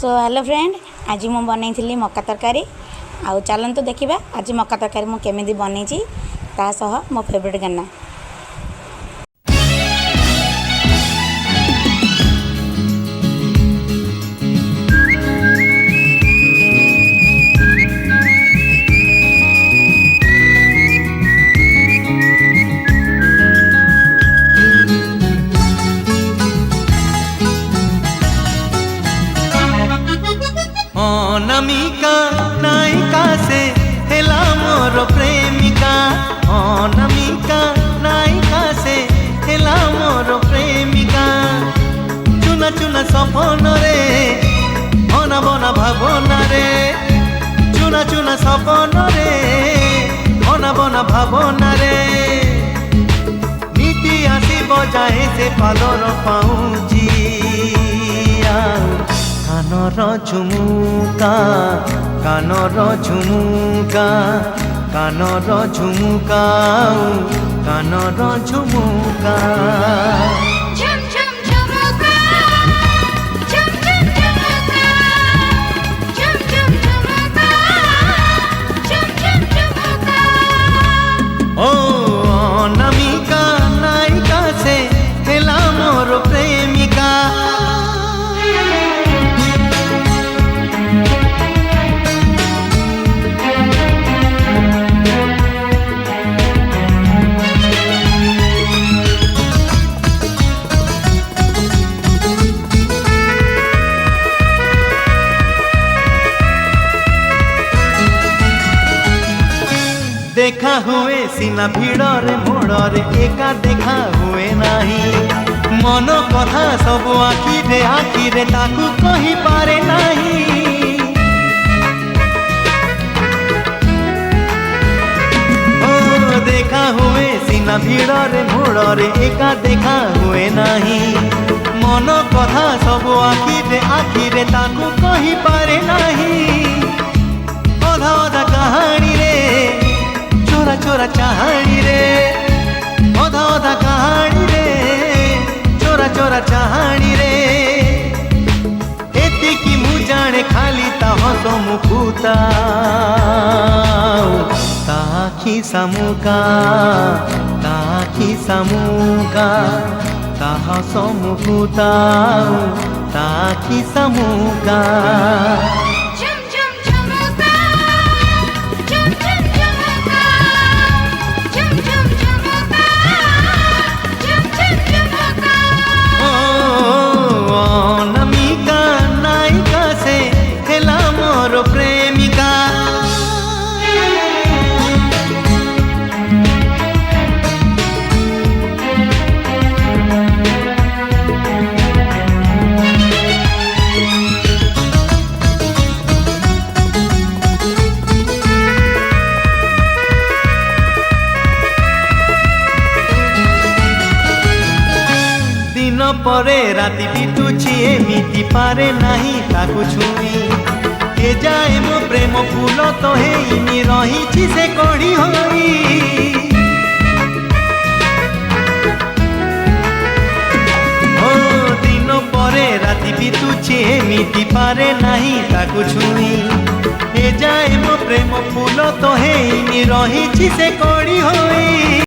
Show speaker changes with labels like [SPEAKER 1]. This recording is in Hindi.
[SPEAKER 1] सो हेलो फ्रेंड, आज मु बनई मक्का तरकारी। आउ चलतु देखा आज मक्का तरकारी मु केमिति बनई ता सह मो फेवरेट गाना।
[SPEAKER 2] अनामिका नायिका से हेला मोर प्रेमिका। अनामिका नायिका से हेला मोर प्रेमिका। चुना चुना सपन रे बना बना भावना रे। चुना चुना सपन रे बना बना भावना रे। नीति आसी बजाए से पालर पाऊँची कानर झुमुका कानर झुमुका कानर झुमुका कानर झुमुका। ओ अनामिका नायिका से हेला मोर प्रेमिका। देखा हुए सीना भिड़े मोड़े एका देखा हुए नहीं। मन कथा सब आखिरे आखिरे ताकू कही पारे नहीं। ओ देखा हुए सीना भिड़े मोड़े एका देखा हुए नहीं। मन कथा सब आखिरे आखिरे ताकू कही पारे नहीं। अधा अधा कहानी रे चोरा चोरा चाहानी रे। अधा अधा कहानी रे चोरा चोरा चाहानी रे। एतिकी मु जाने खाली ता हस मुकुता ताखी सामुका ताखी सामुका ता हस मुकुता ताखी सामुका। अनामिका नायिका से हेला मोर प्रेमिका। दिन परे राति बितुची एमिति पारे नहीं ताकू छुई। ए जाए मो प्रेम फूल तो हेनी रही से कड़ी होई। ओ दिन परे राति बितुची एमिति पारे नहीं ताकू छुई। ए जाए मो प्रेम फूल तो हेनी रही से कड़ी होई।